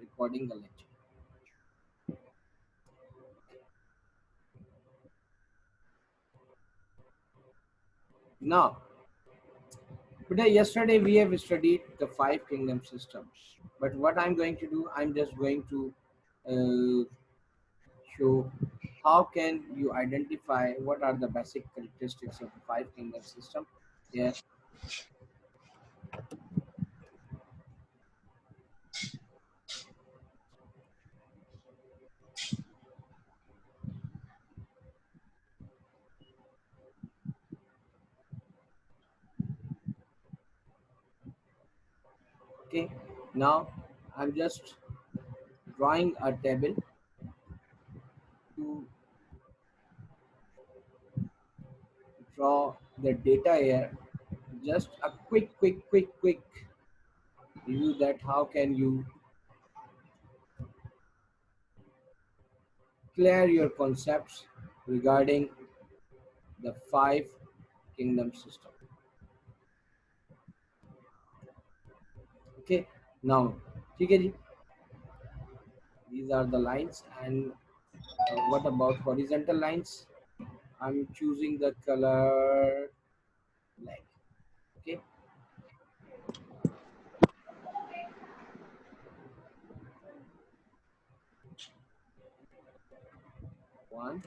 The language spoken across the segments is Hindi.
recording the lecture. Now, today, yesterday we have studied the five kingdom system. But what I'm going to do, I'm just going to show how can you identify what are the basic characteristics of the five kingdom system. Yeah. Okay. Now, I'm just drawing a table to draw the data here. Just a quick review that how can you clear your concepts regarding the five kingdom system. Okay, now ठीक है जी, these are the lines. And what about horizontal lines? I'm choosing the color black. Okay, one,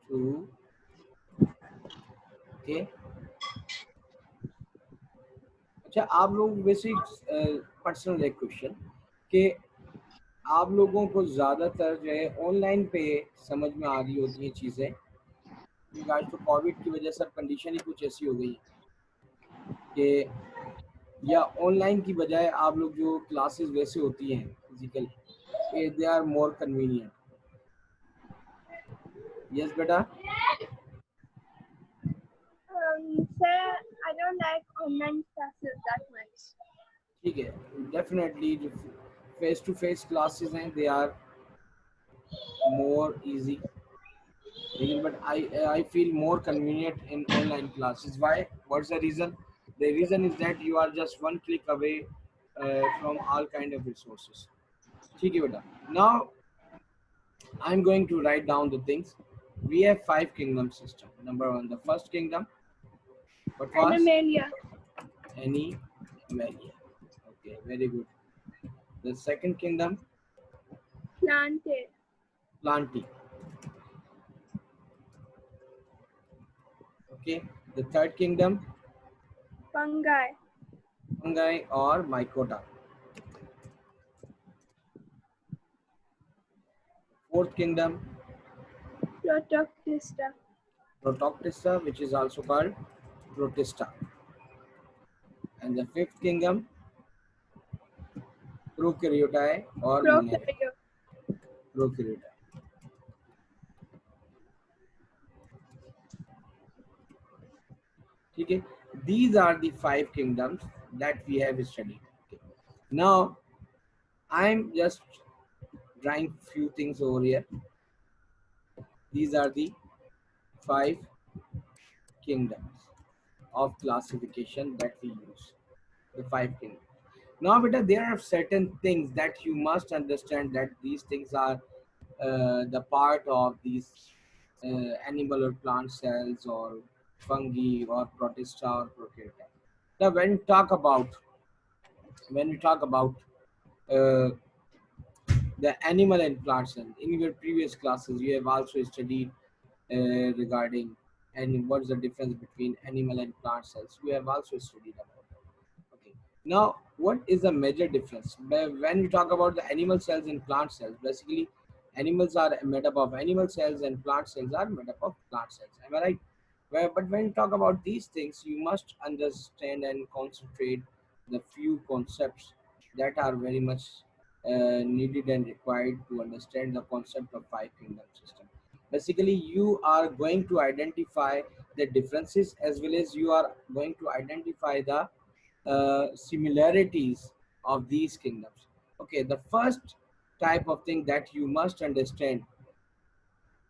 two. Okay, अच्छा आप लोग वैसे पर्सनल एक क्वेश्चन कि आप लोगों को ज़्यादातर जो है ऑनलाइन पे समझ में आ रही होती हैं चीज़ें, क्योंकि आज तो कोविड की वजह से कंडीशन ही कुछ ऐसी हो गई कि या ऑनलाइन की बजाय आप लोग जो क्लासेस वैसे होती हैं physical, they are more convenient. Yes बेटा. Sir, I don't like online classes that much. ठीक है, डेफिनेटली जो फेस टू फेस क्लासेस हैं दे आर मोर इजी, लेकिन but I feel more convenient in online classes. Why? What's the reason? The reason is that you are just one click away from all kind of resources. ठीक है बेटा. Now I am going to write down the things. We have five kingdom system. Number one, the first kingdom. What was? Animalia. Animalia. Okay, very good. The second kingdom, Plante. Plantae. Okay. The third kingdom, Fungi. Fungi or Mycota. Fourth kingdom, Protoctista. Protoctista, which is also called Protista. And the fifth kingdom, Prokaryotae or Monera. Prokaryote. Prokaryotae. Okay. These are the five kingdoms that we have studied. Okay. Now, I'm just drawing few things over here. These are the five kingdoms of classification that we use. The five kingdoms. Now, beta, there are certain things that you must understand that these things are the part of these animal or plant cells or fungi or protista or prokaryote. Now, when we talk about uh, the animal and plant cells, in your previous classes, you have also studied regarding and what's the difference between animal and plant cells. We have also studied about it. Okay. Now, what is the major difference? When we talk about the animal cells and plant cells, basically, animals are made up of animal cells and plant cells are made up of plant cells. Am I right? But when you talk about these things, you must understand and concentrate the few concepts that are very much needed and required to understand the concept of five kingdom system. Basically, you are going to identify the differences as well as you are going to identify the similarities of these kingdoms. Okay, the first type of thing that you must understand,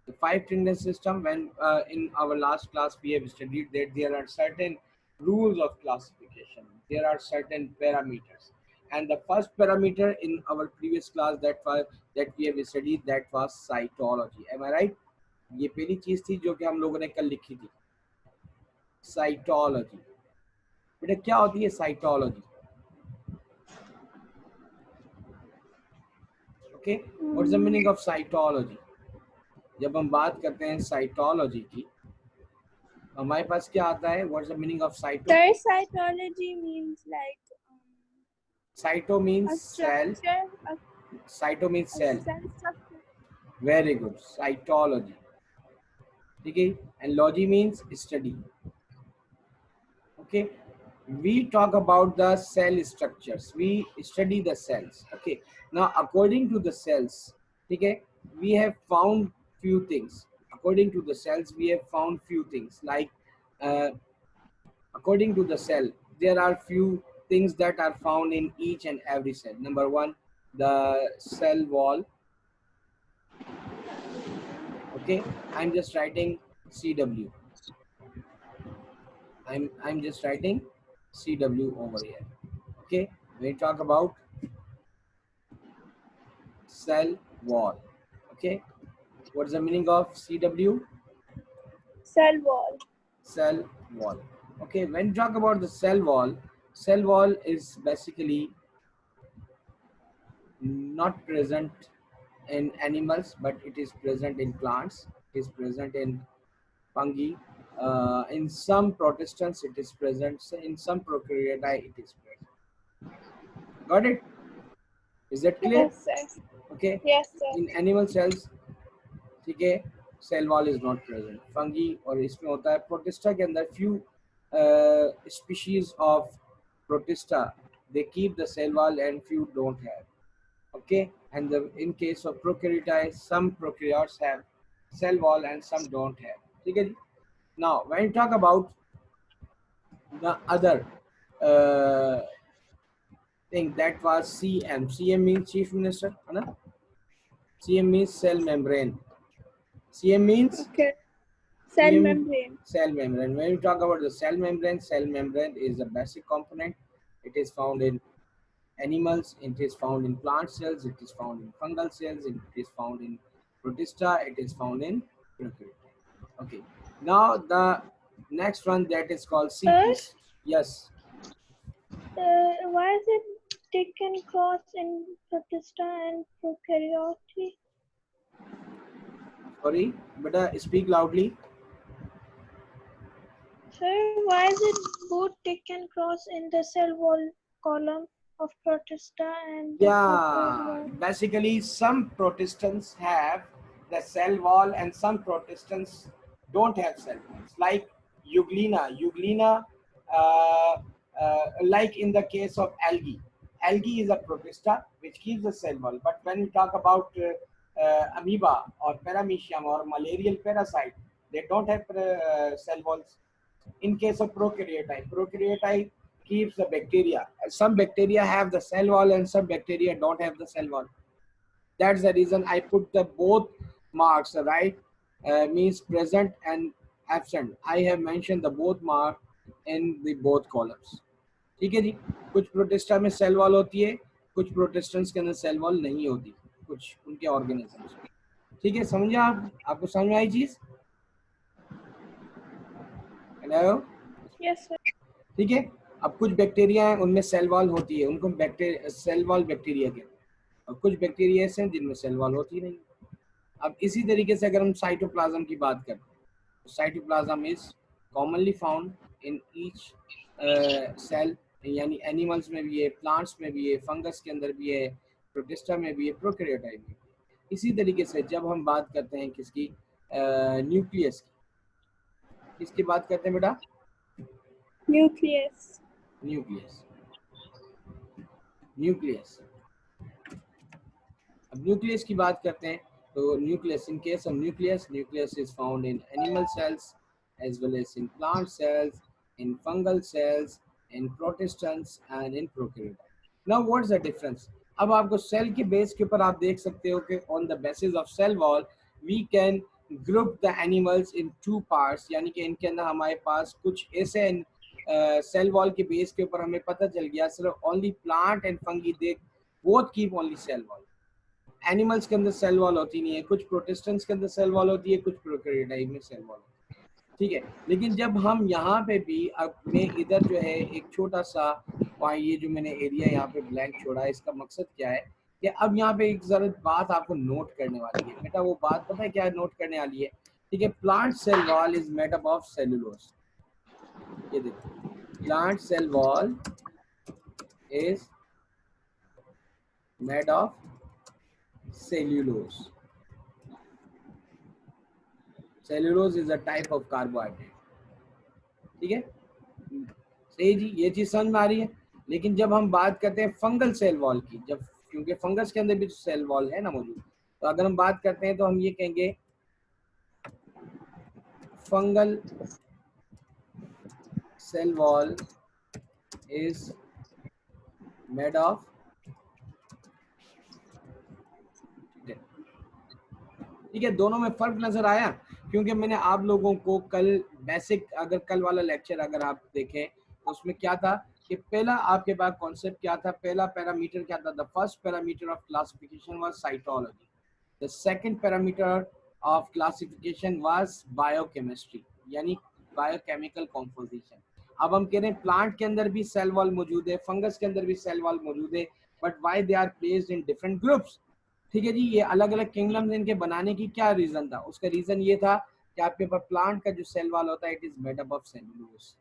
the five kingdom system. When in our last class we have studied that there are certain rules of classification. There are certain parameters, and the first parameter in our previous class that we have studied, that was cytology. Am I right? ये पहली चीज थी जो कि हम लोगों ने कल लिखी थी, साइटोलॉजी. बेटा क्या होती है cytology? Okay, what is the meaning of cytology? जब हम बात करते हैं साइटोलॉजी की, हमारे पास क्या आता है? What is the meaning of cyto? Their cytology means like cyto a means cell. structure, cyto means a cell. cell structure. Very good, cytology. ठीक है, and logy means study. Okay, we talk about the cell structures, we study the cells. Okay, now according to the cells, okay, we have found few things. According to the cells we have found few things like uh, according to the cell there are few things that are found in each and every cell. Number one, the cell wall. Okay, I'm just writing CW. I'm just writing CW over here. Okay, when we talk about cell wall, okay, what is the meaning of CW? Cell wall. Cell wall. Okay, when you talk about the cell wall is basically not present in animals, but it is present in plants, it is present in fungi, in some protistants it is present, in some prokaryote it is present. Got it? Is that clear? Yes, sir. Okay, Yes, sir. in animal cells, ठीक है, cell wall is not present. Fungi और इसमें होता है प्रोटिस्टा के अंदर few species of protista they keep the cell wall and few don't have. Okay, and in case of prokaryote, some prokaryotes have cell wall and some don't have. ठीक है जी. Now when you talk about the other uh, thing, that was CM. CM means chief minister, है ना? CM means cell membrane. CM means Okay. Cell CM, membrane. cell membrane. When we talk about the cell membrane is a basic component. It is found in animals, it is found in plant cells, it is found in fungal cells, it is found in protista, it is found in prokaryote. Okay. Now the next one, that is called CP. Yes. Why is it taken cross in Protista and Prokaryote? Sorry, but speak loudly. Sir, why is it both taken cross in the cell wall column of Protista and the Yeah, Prokaryote? basically some protistants have the cell wall and some protistants don't have cell walls, like euglena, uh, like in the case of algae is a protista which keeps the cell wall, but when we talk about amoeba or paramecium or malarial parasite, they don't have cell walls. In case of prokaryote keeps the bacteria. Some bacteria have the cell wall and some bacteria don't have the cell wall. That's the reason I put the both marks, right? Means present and absent. I have mentioned the both mark in the both columns. ठीक है जी. कुछ प्रोटिस्टा में सेल वॉल होती है, कुछ प्रोटिस्टेंट्स के अंदर सेल वॉल नहीं होती, कुछ उनके ऑर्गेनिजम्स. ठीक है, समझे आप? आपको समझ में आई चीज? हेलो. Yes, sir. ठीक है. अब कुछ बैक्टीरिया हैं उनमें सेल वॉल होती है, उनको सेल वॉल बैक्टीरिया कहते हैं, और कुछ बैक्टीरिया ऐसे हैं जिनमें सेल वॉल होती नहीं. अब इसी तरीके से अगर हम साइटोप्लाज्म की बात करें, cytoplasm is commonly found in each cell, यानी एनिमल्स में भी है, प्लांट्स में भी है, फंगस के अंदर भी है, प्रोटिस्टा में भी है, प्रोकैरियोटा में भी है. इसी तरीके से जब हम बात करते हैं किसकी, न्यूक्लियस की, किसकी बात करते हैं बेटा? Nucleus. न्यूक्लियस. न्यूक्लियस. अब न्यूक्लियस की बात करते हैं तो nucleus, in case of nucleus is found in animal cells as well as in plant cells, in fungal cells, in protistants and in prokaryote. Now what is the difference? अब आपको सेल के बेस के ऊपर आप देख सकते हो कि on the basis of cell wall we can group the animals in two parts, यानी कि इनके अंदर हमारे पास कुछ ऐसे सेल वॉल के बेस के ऊपर हमें पता चल गया सिर्फ only plant and fungi they both keep only cell wall. Animals के अंदर सेल वॉल होती नहीं है, कुछ प्रोटिस्टेंट्स के अंदर सेल वॉल होती है, कुछ प्रोकैरियोटाई में सेल वॉल होती है, ठीक है। लेकिन जब हम यहाँ पे भी अब मैं इधर जो है एक छोटा सा ये जो मैंने एरिया यहाँ पे ब्लैंक छोड़ा है, इसका मकसद क्या है कि अब यहाँ पे एक जरूरत बात आपको नोट करने वाली है बेटा। वो बात पता है क्या नोट करने वाली है, ठीक है। Plant cell wall is made up of cellulose. ये देखो, plant cell wall is made of cellulose. Cellulose is a type of carbohydrate, ठीक है। सही जी, ये चीज समझ में आ रही है। लेकिन जब हम बात करते हैं फंगल सेल वॉल की, जब क्योंकि फंगस के अंदर भी सेल वॉल है ना मौजूद, तो अगर हम बात करते हैं तो हम ये कहेंगे fungal cell wall is made of, ठीक है। दोनों में फर्क नजर आया, क्योंकि मैंने आप लोगों को कल बेसिक, अगर कल वाला लेक्चर अगर आप देखें तो उसमें क्या था कि पहला आपके पास कॉन्सेप्ट क्या था, पहला पैरामीटर क्या था, the first parameter of classification was cytology, the second parameter of classification was biochemistry, यानी बायोकेमिकल कॉम्पोजिशन। अब हम कह रहे हैं प्लांट के अंदर भी सेल वॉल मौजूद है, फंगस के अंदर भी सेल वॉल मौजूद है, but why they are placed in different groups, ठीक है जी। ये अलग अलग किंगडम्स इनके बनाने की क्या रीजन था, उसका रीजन ये था कि आपके पास प्लांट का जो सेल वॉल होता है it is made up of cellulose,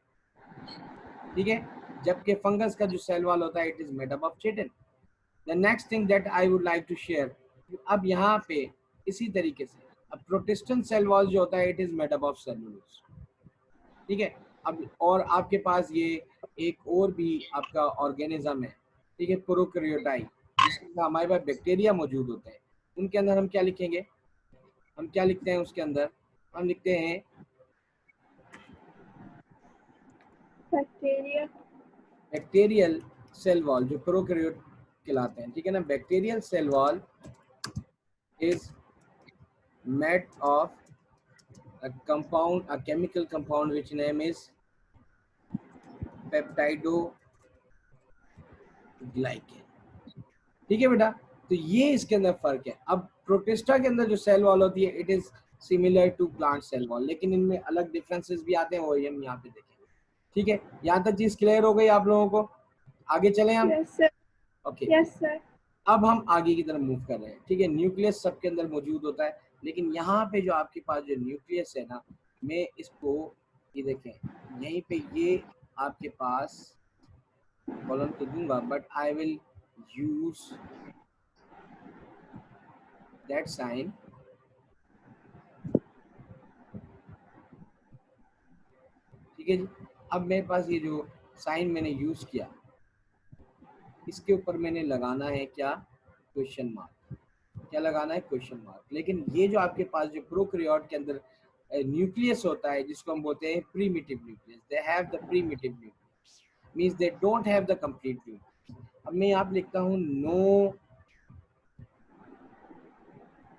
ठीक है, जबकि फंगस का जो सेल वॉल होता है it is made up of chitin. The next thing that I would like to share, अब यहाँ पे इसी तरीके से अब प्रोटिस्टेंट सेल वॉल जो होता है it is made up of cellulose, ठीक है। अब और आपके पास ये एक और भी आपका ऑर्गेनिज्म है, ठीक है, प्रोकैरियोटाई, जिसके अंदर हमारे पास बैक्टीरिया मौजूद होते हैं। उनके अंदर हम क्या लिखेंगे, हम क्या लिखते हैं उसके अंदर, हम लिखते हैं बैक्टीरिया। बैक्टीरियल सेल वॉल, जो प्रोकैरियोट कहलाते हैं, ठीक है ना। Bacterial cell wall is made of a compound, a chemical compound which name is peptidoglycan, ठीक है बेटा। तो ये इसके अंदर फर्क है। अब प्रोटिस्टा के अंदर जो सेल वॉल होती है it is similar to plant cell wall, लेकिन इनमें अलग डिफरेंसेस भी आते हैं, वो हम यहाँ पे देखेंगे, ठीक है। यहाँ तक चीज क्लियर हो गई आप लोगों को, आगे चलें हम। Yes sir. Okay, yes sir. अब हम आगे की तरफ मूव कर रहे हैं, ठीक है। न्यूक्लियस सबके अंदर मौजूद होता है, लेकिन यहाँ पे जो आपके पास जो न्यूक्लियस है ना, मैं इसको ये देखें यहीं पे, ये आपके पास कॉलम तो दूंगा but I will use that sign, ठीक है जी। अब मेरे पास ये जो साइन मैंने यूज किया, इसके ऊपर मैंने लगाना है क्या, क्वेश्चन मार्क, क्या लगाना है, क्वेश्चन मार्क। लेकिन ये जो आपके पास जो प्रोकैरियोट के अंदर न्यूक्लियस होता है जिसको हम बोलते हैं primitive nucleus, they have the primitive nucleus, means they don't have the complete nucleus. अब मैं यहाँ पे लिखता हूँ नो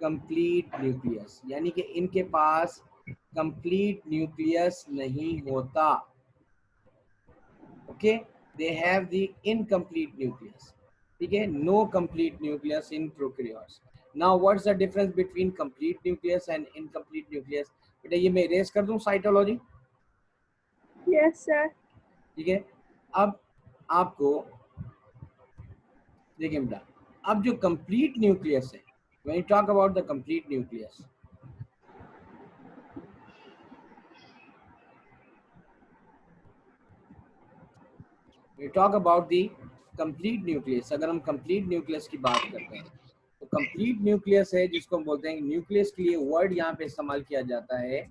कंप्लीट न्यूक्लियस, यानी कि इनके पास कंप्लीट न्यूक्लियस नहीं होता, okay, they have the incomplete nucleus, ठीक है, no complete nucleus in prokaryotes. Now what's the difference between complete nucleus and incomplete nucleus, बेटा ये मैं इरेज कर दूं साइटोलॉजी, यस सर। ठीक है। अब आपको देखिए बेटा, अब जो कंप्लीट न्यूक्लियस है, when you talk about the complete nucleus, we talk about the complete nucleus, अगर हम कंप्लीट न्यूक्लियस की बात करते हैं तो कंप्लीट न्यूक्लियस है जिसको हम बोलते हैं, न्यूक्लियस के लिए वर्ड यहाँ पे इस्तेमाल किया जाता है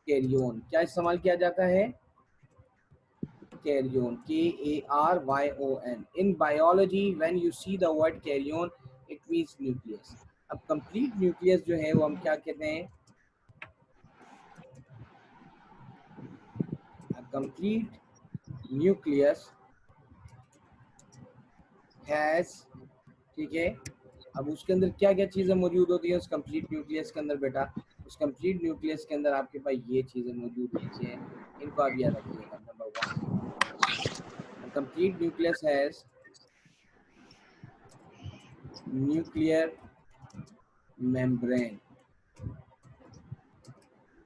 कैरियोन। क्या इस्तेमाल किया जाता है, कैरियोन, KARYON। In biology when you see the word कैरियोन it means nucleus. अब कंप्लीट न्यूक्लियस जो है वो हम क्या कहते हैं, कंप्लीट न्यूक्लियस हैज, ठीक है। अब उसके अंदर क्या क्या चीजें मौजूद होती हैं उस कंप्लीट न्यूक्लियस के अंदर बेटा, उस कंप्लीट न्यूक्लियस के अंदर आपके पास ये चीजें मौजूद होती हैं, इनको आप याद रखिएगा। Number 1, complete nucleus has nuclear membrane,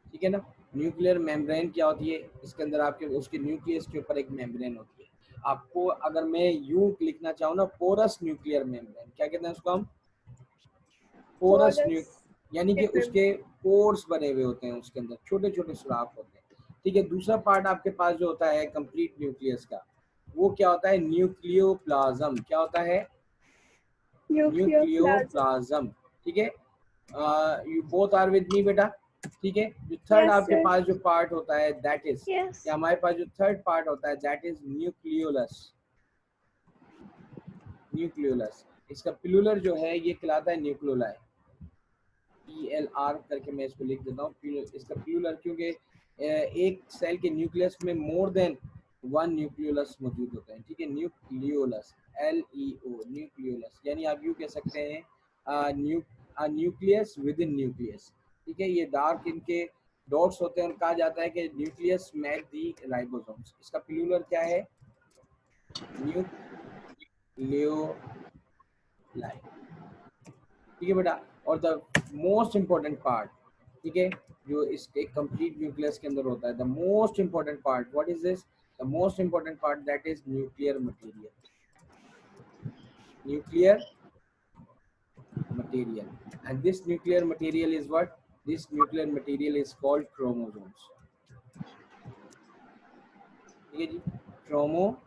ठीक है ना। न्यूक्लियर मेम्ब्रेन क्या होती है, इसके अंदर आपके उसके न्यूक्लियस के ऊपर एक मेम्ब्रेन होती है। आपको अगर मैं यूं लिखना चाहूँ ना, पोरस न्यूक्लियर मेम्ब्रेन, क्या कहते हैं उसको हम, पोरस न्यू, Porous यानी कि membrane. उसके पोर्स बने हुए होते हैं, उसके अंदर छोटे छोटे सुराख होते हैं, ठीक है। दूसरा पार्ट आपके पास जो होता है कंप्लीट न्यूक्लियस का, वो क्या होता है, न्यूक्लियोप्लाज्म, क्या होता है, Nucleoplasm. न्यूक्लियोप्लाज्म, ठीक है। You both are with me बेटा, ठीक है। जो थर्ड Yes, आपके sir. पास जो पार्ट होता है दैट इज, या Yes. हमारे पास जो थर्ड पार्ट होता है दैट इज न्यूक्लियोलस, न्यूक्लियोलस। इसका पिलुलर जो है ये कहलाता है न्यूक्लियोलाई, PLR करके मैं इसको लिख देता हूँ, इसका पिलुलर, क्योंकि एक सेल के न्यूक्लियस में मोर देन वन न्यूक्लियोलस मौजूद होता है, ठीक है। न्यूक्लियोलस, LEO, न्यूक्लियोलस, यानी आप यूँ कह सकते हैं न्यूक्लियस विद इन न्यूक्लियस, ठीक है। ये डार्क इनके डॉट्स होते हैं और कहा जाता है कि न्यूक्लियस मेक दी राइबोसोम्स। इसका पिलुलर क्या है, न्यूक्लियोलाई, ठीक है बेटा। और द मोस्ट इम्पोर्टेंट पार्ट, ठीक है, जो इस एक कंप्लीट न्यूक्लियस के अंदर होता है, the most important part, what is this, the most important part that is nuclear material, nuclear material, and this nuclear material is what, this nuclear material is called chromosomes, ठीक है जी, क्रोमोसोम्स।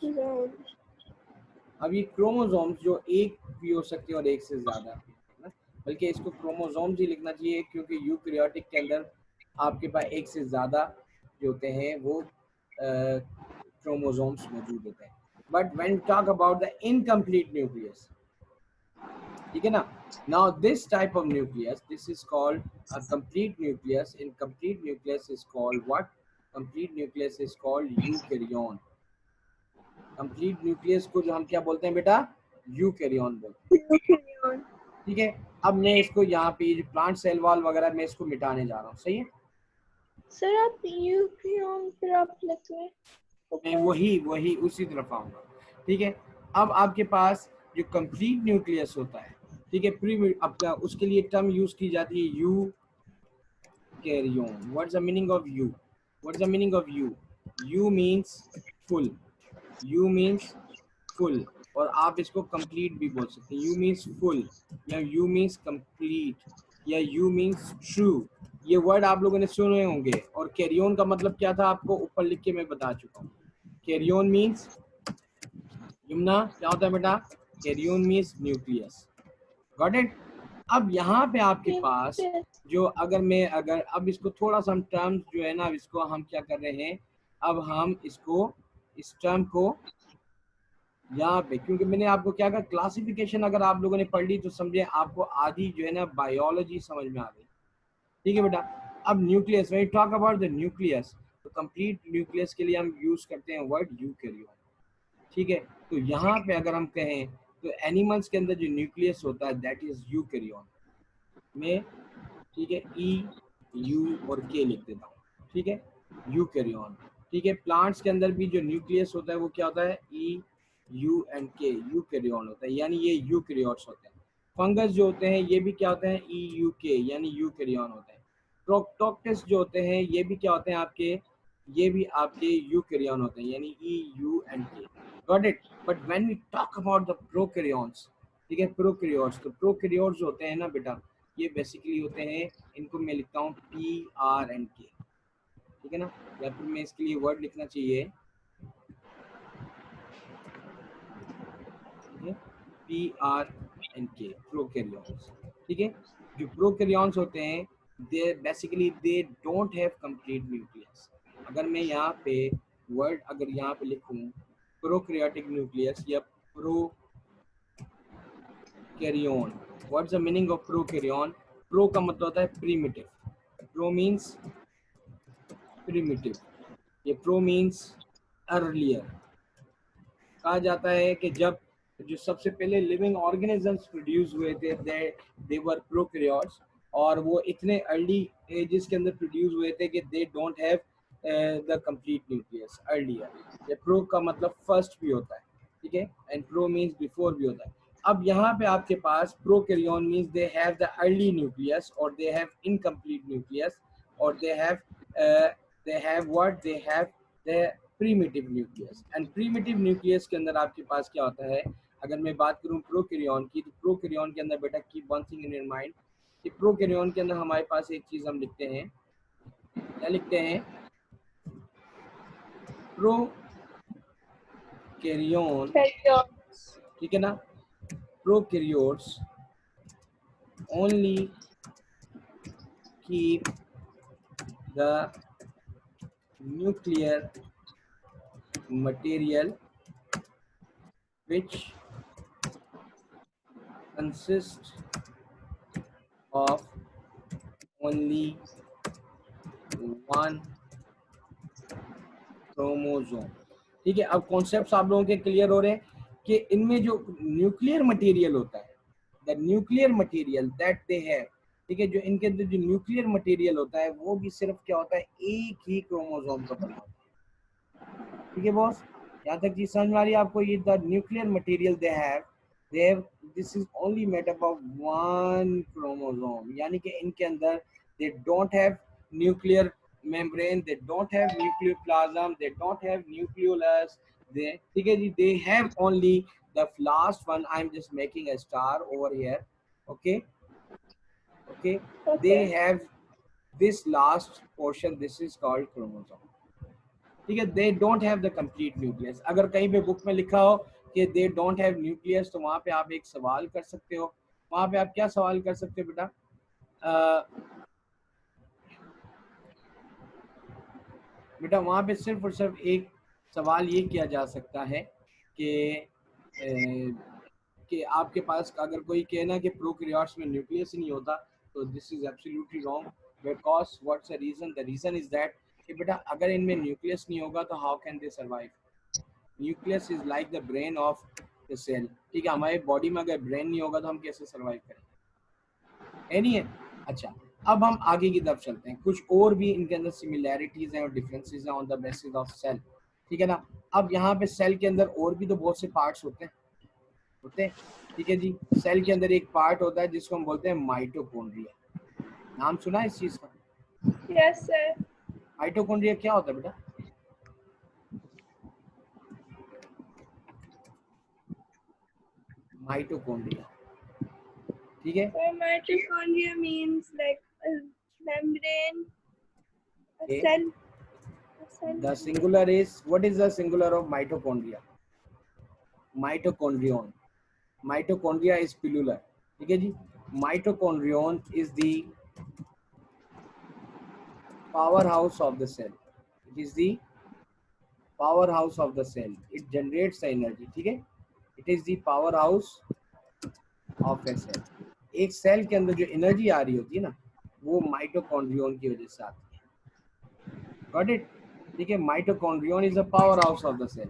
Zone. अब ये क्रोमोसोम्स जो एक भी हो सकते हैं और एक से ज्यादा भी, है ना, बल्कि इसको क्रोमोसोम्स ही लिखना चाहिए, क्योंकि यूकैरियोटिक के अंदर आपके पास एक से ज्यादा जो होते हैं वो क्रोमोसोम्स मौजूद होते हैं। But when talk about the incomplete nucleus, ठीक है ना, now this type of nucleus, this is called a complete nucleus, incomplete nucleus is called what, complete nucleus is called eukaryon. Complete nucleus को जो हम क्या बोलते हैं बेटा, यूकैरियोन बोलते हैं, Eukaryote. ठीक है। अब मैं इसको यहाँ पे जो प्लांट सेल वॉल वगैरह मैं इसको मिटाने जा रहा हूँ, सही है। Sir, आप eukaryote फिर आप लिख लें मैं ऊपर. वही वही उसी तरफ आऊंगा, ठीक है। अब आपके पास जो कंप्लीट न्यूक्लियस होता है, ठीक है, प्री अपना उसके लिए टर्म यूज की जाती है you कैरियोन। What's the meaning of you, what's the meaning of you, you means full, you means full, और आप इसको कंप्लीट भी बोल सकते हैं, यू मीन्स फुल, या यू मीन्स कंप्लीट, या यू मीन्स ट्रू। ये वर्ड आप लोगों ने सुने होंगे। और कैरियोन का मतलब क्या था आपको ऊपर लिख के मैं बता चुका हूँ। कैरियोन मीन्स, यमुना क्या होता है बेटा, कैरियोन मीन्स न्यूक्लियस, गॉट इट। अब यहाँ पे आपके पास Yes. जो अगर अब इसको थोड़ा सा हम टर्म्स जो है ना, इसको हम क्या कर रहे हैं, अब हम इसको इस टर्म को यहाँ पे, क्योंकि मैंने आपको क्या कहा, क्लासिफिकेशन अगर आप लोगों ने पढ़ ली तो समझे आपको आधी जो है ना बायोलॉजी समझ में आ गई, ठीक है बेटा। अब nucleus, when talk about the nucleus, तो कंप्लीट न्यूक्लियस के लिए हम यूज करते हैं वर्ड यूकैरियोट, ठीक है। तो यहाँ पे अगर हम कहें तो एनिमल्स के अंदर जो न्यूक्लियस होता है दैट इज यूकैरियोन में, ठीक है, EU और K लिख देता हूँ, ठीक है, यूकैरियोन, ठीक है। प्लांट्स के अंदर भी जो न्यूक्लियस होता है वो क्या होता है, EUK, यूकैरियोन होता है, यानी ये यूकैरियोट्स होते हैं। फंगस जो होते हैं ये भी क्या होते हैं, EUK, यानी यूकैरियोन होते हैं। प्रोक्टोक्टिस जो होते हैं ये भी क्या होते हैं आपके, ये भी आपके यूकैरियोन होते हैं, यानी EUK, got it. But when we talk about the prokaryotes, ठीक है, प्रोकैरियोट्स, तो प्रोकैरियोट्स होते हैं ना बेटा, ये बेसिकली होते हैं, इनको मैं लिखता हूँ PRNK, ठीक है ना, या फिर मैं इसके लिए वर्ड लिखना चाहिए, ठीक है, PRNK, प्रोकैरियोट्स, ठीक है। जो प्रोकैरियोट्स होते हैं they basically they don't have complete nucleus. अगर मैं यहाँ पे वर्ड अगर यहाँ पे लिखूँ प्रोकैरियोटिक न्यूक्लियस या prokaryon, what's the meaning of prokaryon, pro का मतलब होता है प्रीमिटिव, प्रो मीन्स प्रीमिटिव, ये प्रो मीन्स अर्लियर। कहा जाता है कि जब जो सबसे पहले लिविंग ऑर्गेनिजम्स प्रोड्यूस हुए थे दे वर प्रोकैरियोट्स, और वो इतने अर्ली एजेस के अंदर प्रोड्यूस हुए थे कि दे don't have the complete nucleus earlier, ये प्रो का मतलब फर्स्ट भी होता है, ठीक है, एंड प्रो मीन्स बिफोर भी होता है। अब यहाँ पे आपके पास prokaryon means they have the early nucleus और दे हैव इनकम्प्लीट न्यूक्लियस और they have what they have the primitive nucleus. And primitive nucleus के अंदर आपके पास क्या होता है, अगर मैं बात करूँ प्रोकैरियोन की, तो प्रोकैरियोन के अंदर बेटा keep one thing in your mind कि प्रोकैरियोन के अंदर हमारे पास एक चीज हम लिखते हैं, क्या लिखते हैं, प्रोकैरियोन, ठीक है ना, prokaryotes only keep the nuclear material which consists of only one chromosome। ठीक है, अब कॉन्सेप्ट्स आप लोगों के क्लियर हो रहे हैं कि इनमें जो न्यूक्लियर मटेरियल होता है, the nuclear material that they have, ठीक है, जो इनके अंदर जो न्यूक्लियर मटेरियल होता है वो भी सिर्फ क्या होता है, एक ही क्रोमोसोम का बना होता है। ठीक है बॉस, यहाँ तक चीज समझ में आ रही है आपको, ये the nuclear material they have this is only made up of one chromosome, यानी कि इनके अंदर दे don't have nuclear membrane, they don't have nucleoplasm, they don't have nucleolus, they, ठीक है जी, they have only the last one, I'm just making a star over here, okay, okay, they have this last portion, this is called chromosome, ठीक है, they don't have the complete nucleus। अगर कहीं पे बुक में लिखा हो कि they don't have nucleus, तो वहां पे आप एक सवाल कर सकते हो, वहां पे आप क्या सवाल कर सकते हो बेटा, बेटा वहाँ पे सिर्फ और सिर्फ एक सवाल ये किया जा सकता है कि आपके पास अगर कोई कहना कि प्रोकैरियोट्स में न्यूक्लियस नहीं होता, तो this is absolutely wrong, because what's the reason is that कि बेटा अगर इनमें न्यूक्लियस नहीं होगा तो how can they survive, nucleus is like the brain of the cell, ठीक है, हमारे बॉडी में अगर ब्रेन नहीं होगा तो हम कैसे सर्वाइव करेंगे, है नहीं है। अच्छा, अब हम आगे की तरफ चलते हैं, कुछ और भी इनके अंदर सिमिलैरिटीज हैं और डिफरेंसेस हैं on the basis of cell, ठीक है ना। अब यहाँ पे सेल के अंदर और भी तो बहुत से पार्ट्स होते हैं, ठीक है जी, सेल के अंदर एक पार्ट होता है जिसको हम बोलते हैं माइटोकॉन्ड्रिया, नाम सुना है इस चीज का? Yes sir. माइटोकॉन्ड्रिया क्या होता है बेटा? माइटोकॉन्ड्रिया, ठीक है, Mitochondria means like a membrane, a cell. The singular is, what is the singular of mitochondria? Mitochondrion, mitochondria is plural, ठीक है जी, mitochondrion is the powerhouse of the cell, it is the powerhouse of the cell, it generates the energy, ठीक है, it is the powerhouse of a cell। एक सेल के अंदर जो एनर्जी आ रही होती है ना, वो माइटोकॉन्ड्रियन की वजह से आती है, गॉट इट, ठीक है, mitochondrion is the power house of the cell,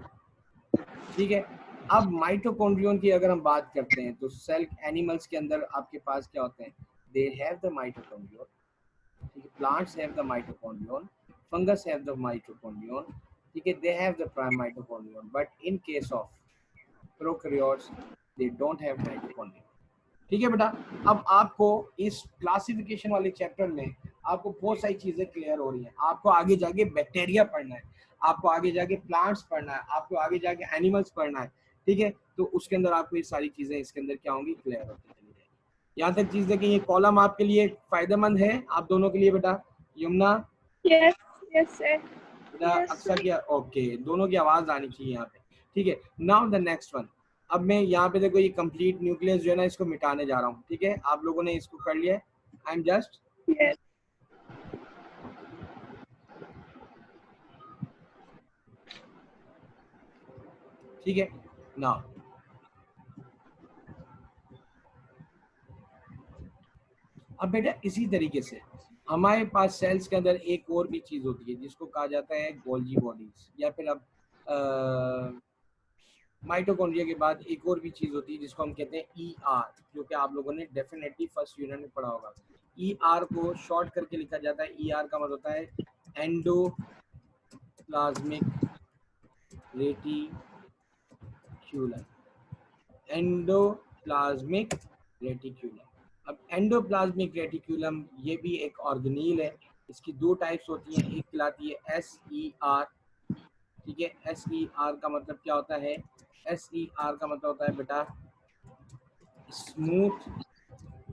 ठीक है। अब माइटोकॉन्ड्रियन की अगर हम बात करते हैं तो सेल एनिमल्स के अंदर आपके पास क्या होते हैं, दे हैव द माइटोकॉन्ड्रियन, ठीक है, plants have the mitochondrion, fungus have the mitochondrion, ठीक है, दे have the prime mitochondrion, but in case of prokaryotes they don't have mitochondrion, ठीक है बेटा। अब आपको इस क्लासिफिकेशन वाले चैप्टर में आपको बहुत सारी चीजें क्लियर हो रही हैं, आपको आगे जाके बैक्टीरिया पढ़ना है, आपको आगे जाके प्लांट्स पढ़ना है, आपको आगे जाके एनिमल्स पढ़ना है, ठीक है, तो उसके अंदर आपको ये सारी चीजें इसके अंदर क्या होंगी, क्लियर होती चली जाएगी। यहाँ तक चीज देखिए, ये कॉलम आपके लिए फायदेमंद है, आप दोनों के लिए बेटा, यमुना, यस यस सर, बेटा अक्सर की, ओके, दोनों की आवाज आनी चाहिए यहाँ पे, ठीक है। नाउ द नेक्स्ट वन, अब मैं यहाँ पे देखो ये कंप्लीट न्यूक्लियस जो है ना, इसको मिटाने जा रहा हूँ, ठीक है, आप लोगों ने इसको कर लिया है, आई एम जस्ट, यस ठीक है। नाउ अब बेटा इसी तरीके से हमारे पास सेल्स के अंदर एक और भी चीज होती है जिसको कहा जाता है गोल्जी बॉडीज, या फिर अब माइटोकॉन्ड्रिया के बाद एक और भी चीज होती है जिसको हम कहते हैं ER, जो कि आप लोगों ने डेफिनेटली फर्स्ट यूनिट में पढ़ा होगा। ER को शॉर्ट करके लिखा जाता है, ER का मतलब होता है एंडोप्लाज्मिक रेटिक्यूलम, एंडोप्लाज्मिक रेटिक्यूलम। अब एंडोप्लाज्मिक रेटिक्यूलम ये भी एक ऑर्गेनील है। इसकी दो टाइप्स होती हैं, एक कहलाती है SER। ठीक है, SER का मतलब क्या होता है? SER का मतलब होता है बेटा स्मूथ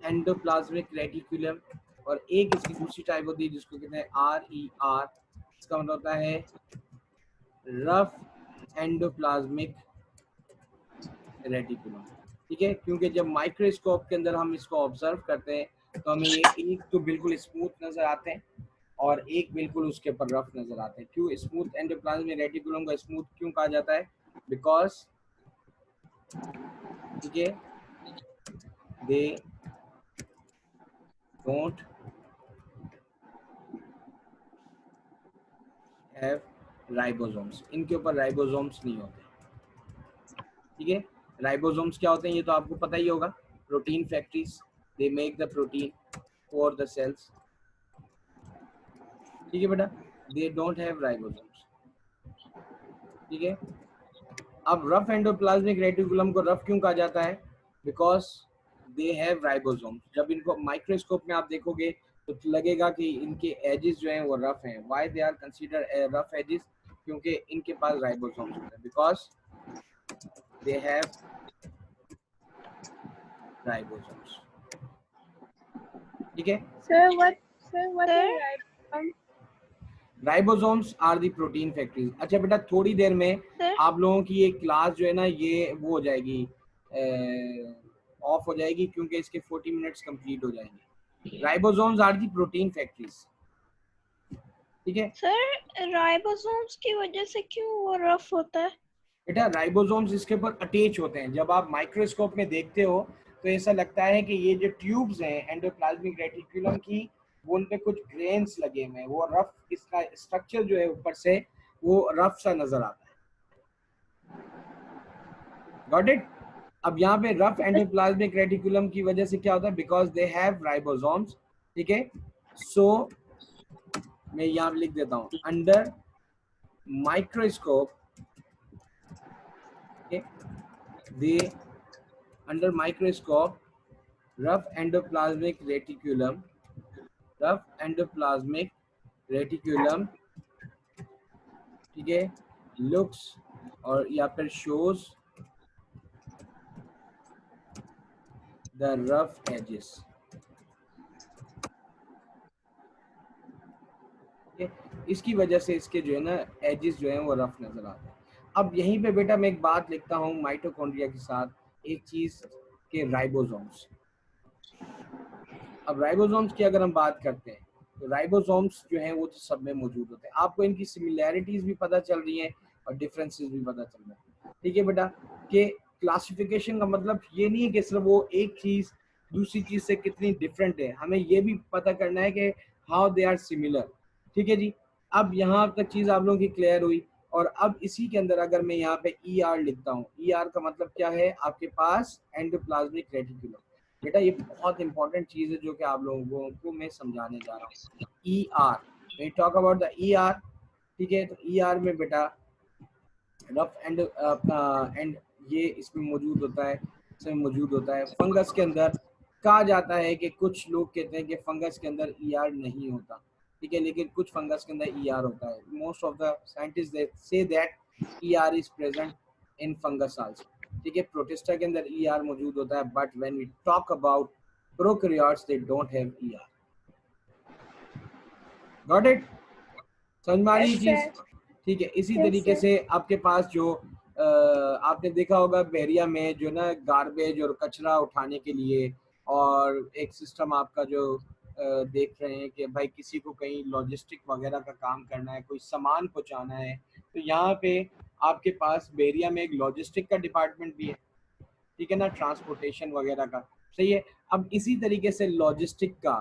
एंडोप्लाज्मिक रेटिक्यूलम। और एक इसकी दूसरी टाइप होती है जिसको कहते हैं RER। इसका मतलब होता है रफ एंडोप्लाज्मिक रेटिकुलम। ठीक है, क्योंकि जब माइक्रोस्कोप के अंदर हम इसको ऑब्जर्व करते हैं तो हमें ये एक तो बिल्कुल स्मूथ नजर आते हैं और एक बिल्कुल उसके ऊपर रफ नजर आते हैं। क्यों स्मूथ एंडोप्लाज्मिक रेटिकुलम को स्मूथ क्यों कहा जाता है? बिकॉज ठीक है दे डोंट हैव राइबोसोम्स, इनके ऊपर राइबोसोम्स नहीं होते। ठीक है, राइबोसोम्स क्या होते हैं ये तो आपको पता ही होगा, protein factories, they make the protein for the cells. ठीक है बेटा, दे डोंट हैव राइबोसोम्स। ठीक है, अब रफ एंडोप्लाज्मिक रेटिकुलम को रफ क्यों कहा जाता है? Because they have ribosomes. जब इनको माइक्रोस्कोप में आप देखोगे तो लगेगा कि इनके एजेस जो हैं वो रफ हैं। Why they are consider rough edges? क्योंकि इनके पास राइबोसोम्स होते हैं, बिकॉज दे हैव राइबोसोम्स। ठीक है, Sir, what Sir, is ribosome? Ribosomes are the protein factories. अच्छा बेटा, थोड़ी देर में sir, आप लोगों की ये क्लास जो है ना ये वो हो जाएगी, ऑफ हो जाएगी, क्योंकि इसके 40 मिनट्स कंप्लीट हो जाएंगे। Ribosomes are the protein factories. ठीक है sir, राइबोसोम्स की वजह से क्यों वो रफ होता है? बेटा, राइबोसोम्स इसके ऊपर अटैच होते हैं। जब आप माइक्रोस्कोप में देखते हो तो ऐसा लगता है कि ये जो ट्यूब्स हैं एंडोप्लाज्मिक रेटिकुलम की, वो उन पे कुछ ग्रेन्स लगे हुए हैं, वो रफ, इसका स्ट्रक्चर जो है ऊपर से वो रफ सा नजर आता है। Got it? अब यहाँ पे रफ एंडोप्लाज्मिक रेटिकुलम की वजह से क्या होता है? Because they have ribosomes. ठीक है, सो मैं यहाँ लिख देता हूँ under microscope. They under microscope rough endoplasmic reticulum, rough endoplasmic reticulum, ठीक है, लुक्स और या फिर शोज द रफ एजेस। इसकी वजह से इसके जो है ना एजेस जो है वो रफ नजर आते हैं। अब यहीं पे बेटा मैं एक बात लिखता हूँ माइटोकॉन्ड्रिया के साथ एक चीज के राइबोसोम्स। अब राइबोसोम्स की अगर हम बात करते हैं तो राइबोसोम्स जो हैं वो तो सब में मौजूद होते हैं। आपको इनकी सिमिलैरिटीज भी पता चल रही हैं और डिफरेंसेस भी पता चल रहे हैं। ठीक है बेटा, कि क्लासिफिकेशन का मतलब ये नहीं है कि सिर्फ वो एक चीज दूसरी चीज से कितनी डिफरेंट है, हमें ये भी पता करना है कि हाउ दे आर सिमिलर। ठीक है जी, अब यहाँ तक चीज आप लोगों की क्लियर हुई। और अब इसी के अंदर अगर मैं यहाँ पे ER लिखता हूँ, ER का मतलब क्या है आपके पास? Endoplasmic reticulum. बेटा ये बहुत इंपॉर्टेंट चीज है जो कि आप लोगों को मैं समझाने जा रहा हूँ। ER, we talk about the ER। ठीक है, तो ER में बेटा रफ एंड एंड ये इसमें मौजूद होता है, इसमें मौजूद होता है। फंगस के अंदर कहा जाता है कि कुछ लोग कहते हैं कि फंगस के अंदर ER नहीं होता। ठीक है, लेकिन कुछ फंगस के अंदर ER होता है। Most of the scientist say that ER is present in fungus also. ठीक है, प्रोटिस्टा के अंदर ER मौजूद होता है, but when we talk about prokaryotes they don't have ER। Got it? समझ में आ रही Yes, चीज? sir. ठीक है, इसी Yes, तरीके sir. से आपके पास जो आपने देखा होगा बहरिया में जो ना गार्बेज और कचरा उठाने के लिए और एक सिस्टम आपका जो देख रहे हैं कि भाई किसी को कहीं लॉजिस्टिक वगैरह का काम करना है, कोई सामान पहुंचाना है, तो यहाँ पे आपके पास बहरिया में एक लॉजिस्टिक का डिपार्टमेंट भी है। ठीक है ना, ट्रांसपोर्टेशन वगैरह का। सही है, अब इसी तरीके से लॉजिस्टिक का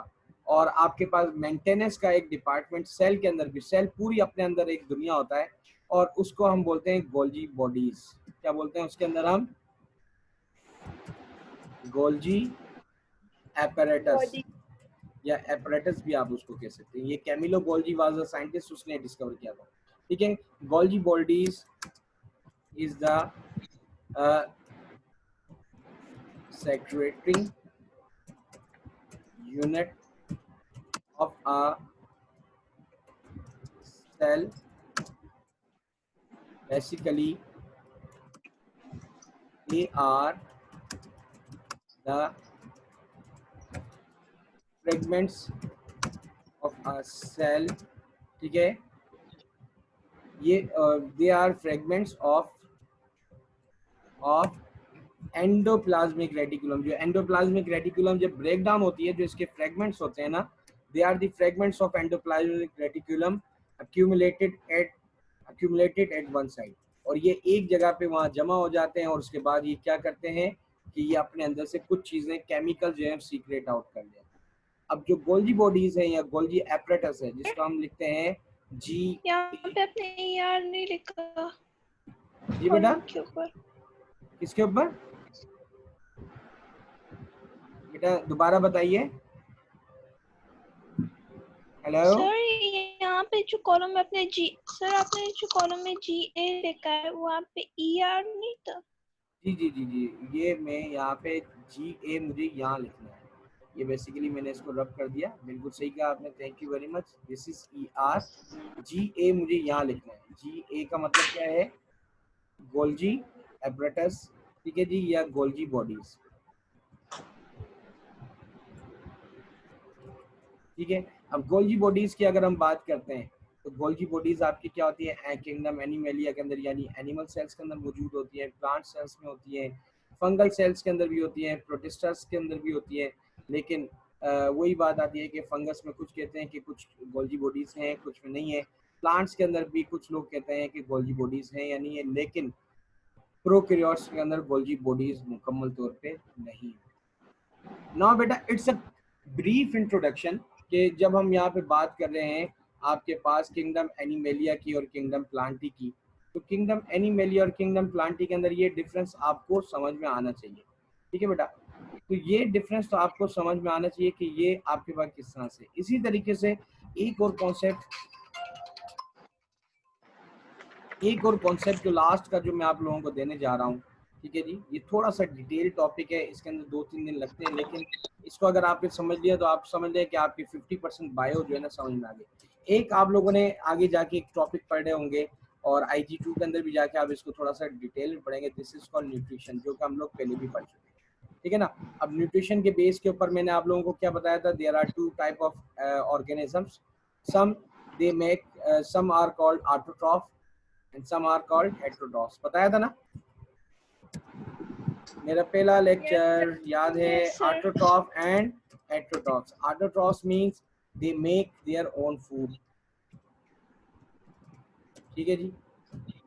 और आपके पास मेंटेनेंस का एक डिपार्टमेंट सेल के अंदर भी, सेल पूरी अपने अंदर एक दुनिया होता है और उसको हम बोलते हैं गोल्जी बॉडीज। क्या बोलते हैं उसके अंदर हम? Golgi apparatus Body. या एपरेटस भी आप उसको कह सकते हैं। ये Camillo Golgi was a scientist, उसने डिस्कवर किया था। ठीक है, Golgi bodies is the uh, secreting unit of a cell. Basically, they are the fragments of a cell. ठीक है, ये they are fragments of endoplasmic reticulum. जो एंडोप्लाज्मिक रेटिकुलम जब ब्रेक डाउन होती है, जो इसके फ्रेगमेंट्स होते हैं ना, they are the fragments of endoplasmic reticulum accumulated at accumulated at one side। और ये एक जगह पे वहाँ जमा हो जाते हैं और उसके बाद ये क्या करते हैं कि ये अपने अंदर से कुछ चीजें केमिकल जो है सीक्रेट आउट कर लेते हैं। अब जो गोल्जी बॉडीज है या गोल्जी एपरेटस है, जिसको हम लिखते हैं जी। यहाँ पे आपने ER नहीं लिखा जी बेटा, कॉलम के ऊपर। किसके ऊपर बेटा, दोबारा बताइए। हेलो, सर यहाँ पे जो कॉलम में आपने सर आपने जो कॉलम में GA लिखा है वहाँ पे ER नहीं था। जी जी जी जी, ये मैं यहाँ पे GA मुझे यहाँ लिखना है। ये बेसिकली मैंने इसको रब कर दिया, बिल्कुल सही कहा आपने, thank you very much. This is ER, GA मुझे यहाँ लिखना है। GA का मतलब क्या है? गोल्जी एपरेटस, ठीक है जी, या गोल्जी बॉडीज, ठीक है। अब गोल्जी बॉडीज की अगर हम बात करते हैं तो गोल्जी बॉडीज आपकी क्या होती है? किंगडम एनिमेलिया के अंदर, यानी एनिमल सेल्स के अंदर मौजूद होती है, प्लांट सेल्स में होती है, फंगल सेल्स के अंदर भी होती है, प्रोटिस्टस के अंदर भी होती है। लेकिन वही बात आती है कि फंगस में कुछ कहते हैं कि कुछ गोल्जी बॉडीज हैं, कुछ में नहीं है। प्लांट्स के अंदर भी कुछ लोग कहते हैं कि गोल्जी बॉडीज हैं या नहीं है, लेकिन प्रोकैरियोट्स के अंदर गोल्जी बॉडीज मुकम्मल तौर पे नहीं है। नाउ बेटा, इट्स अ ब्रीफ इंट्रोडक्शन कि जब हम यहाँ पे बात कर रहे हैं आपके पास किंगडम एनिमेलिया की और किंगडम प्लांटी की, तो किंगडम एनिमेलिया और किंगडम प्लांटी के अंदर ये डिफरेंस आपको समझ में आना चाहिए, ठीक है बेटा। तो ये डिफरेंस तो आपको समझ में आना चाहिए कि ये आपके पास किस तरह से। इसी तरीके से एक और कॉन्सेप्ट जो लास्ट का जो मैं आप लोगों को देने जा रहा हूँ, ठीक है जी, ये थोड़ा सा डिटेल टॉपिक है, इसके अंदर 2-3 दिन लगते हैं, लेकिन इसको अगर आपने समझ लिया तो आप समझ लें कि आपकी 50% बायो जो है ना समझ में आ गई। एक आप लोगों ने आगे जाके एक टॉपिक पढ़े होंगे और IG2 के अंदर भी जाके आप इसको थोड़ा सा डिटेल में पढ़ेंगे, दिस इज कॉल्ड न्यूट्रिशन, जो कि हम लोग पहले भी पढ़ चुके हैं, ठीक है ना। अब न्यूट्रिशन के बेस के ऊपर मैंने आप लोगों को क्या बताया था? There are 2 type of organisms, some they make, some are called autotroph and some are called heterotrophs। बताया था ना मेरा पहला लेक्चर, याद है? Yes sir. Autotroph and heterotrophs. Autotrophs means they make their own food, ठीक है जी,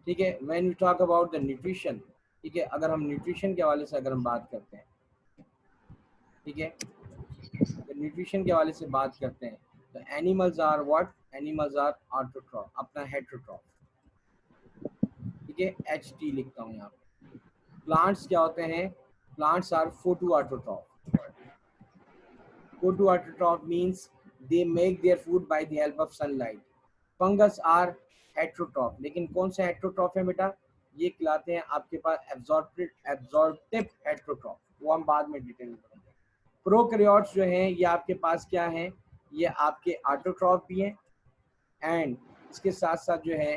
ठीक है। When we talk about the nutrition, ठीक है, अगर हम न्यूट्रिशन के हवाले से अगर हम बात करते हैं, ठीक है, अगर न्यूट्रिशन के हवाले से बात करते हैं तो animals are what? Animals are autotroph, अपना हेटेरोट्रॉफ, ठीक है, HT लिखता हूँ यहाँ पे। प्लांट्स क्या होते हैं? Plants are photoautotroph. Photoautotrophs means they make their food by the help of sunlight। Fungus are heterotroph। लेकिन कौन से heterotroph है बेटा? ये कहलाते हैं आपके पास absorptive heterotroph, वो हम बाद में डिटेल में पढ़ेंगे। प्रोकैरियोट्स जो हैं ये आपके पास क्या हैं? ये आपके ऑटोट्रॉफ भी हैं, एंड इसके साथ साथ जो है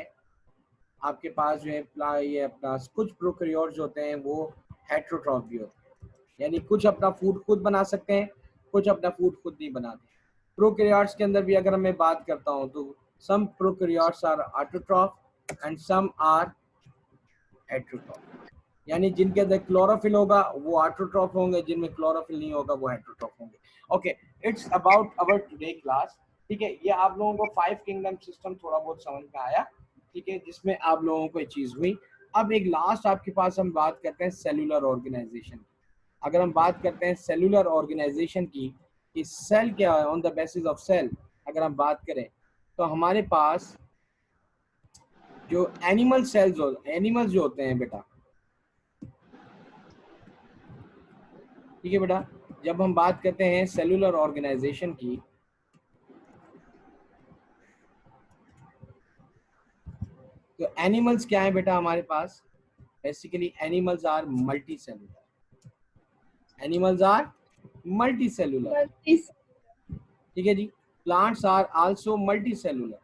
आपके पास जो है ये अपना कुछ प्रोकैरियोट्स होते हैं वो हेटेरोट्रॉफ भी होते हैं, यानी कुछ अपना फूड खुद बना सकते हैं, कुछ अपना फूड खुद नहीं बनाते। प्रोकैरियोट्स के अंदर भी अगर मैं बात करता हूँ तो some prokaryotes are autotroph and some are heterotroph, यानी जिनके अंदर क्लोरोफिल होगा वो ऑटोट्रॉफ होंगे, जिनमें क्लोरोफिल नहीं होगा वो हेटेरोट्रॉफ होंगे। Okay, it's about our today class, ठीक है। ये आप लोगों को 5 किंगडम सिस्टम थोड़ा बहुत समझ में आया, ठीक है, जिसमें आप लोगों को ये चीज हुई। अब एक लास्ट आपके पास हम बात करते हैं सेलुलर ऑर्गेनाइजेशन की। अगर हम बात करते हैं सेलुलर ऑर्गेनाइजेशन की कि सेल क्या है, on the basis of cell अगर हम बात करें तो हमारे पास जो एनिमल्स जो होते हैं बेटा, ठीक है बेटा, जब हम बात करते हैं सेलुलर ऑर्गेनाइजेशन की तो एनिमल्स क्या है बेटा हमारे पास? Basically, animals are multicellular. Animals are multicellular. ठीक है जी. Plants are also multicellular.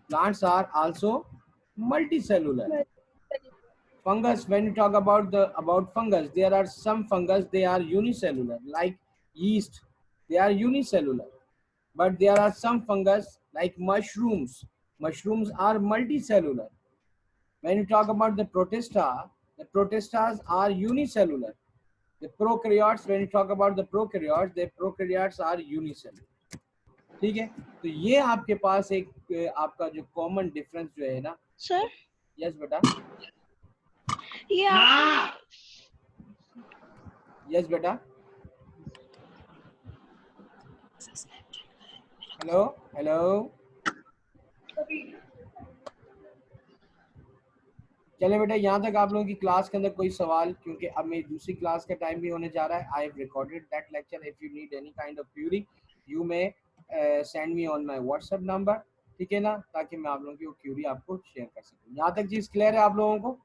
Plants are also multicellular. Fungus, when you talk about fungus, there are some fungus they are unicellular, like yeast. They are unicellular. But there are some fungus like mushrooms. Mushrooms are multicellular. When you talk about the protistas are unicellular. The prokaryotes, when you talk about the prokaryotes are unicellular. ठीक है. तो ये आपके पास एक आपका जो कॉमन डिफरेंस जो है ना. सर यस बेटा. ये यस बेटा. Hello hello. चले बेटा, यहाँ तक आप लोगों की क्लास के अंदर कोई सवाल, क्योंकि अब मेरी दूसरी क्लास का टाइम भी होने जा रहा है. I have recorded that lecture. If you need any kind of query you may send me on my WhatsApp number. ठीक है ना, ताकि मैं आप लोगों की वो क्यूरी आपको शेयर कर सकूँ. यहाँ तक चीज क्लियर है आप लोगों को?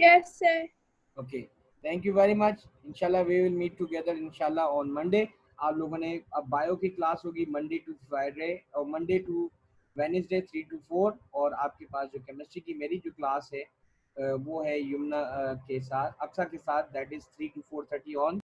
Yes, sir. Okay, thank you very much. इंशाल्लाह वी विल मीट टुगेदर इंशाल्लाह ऑन मंडे. आप लोगों ने अब बायो की क्लास होगी मंडे टू फ्राइडे और मंडे टू वेडनेसडे 3 to 4. और आपके पास जो केमिस्ट्री की मेरी जो क्लास है वो है यमुना के साथ, अक्सा के साथ, दैट इज 3 to 4:30 ऑन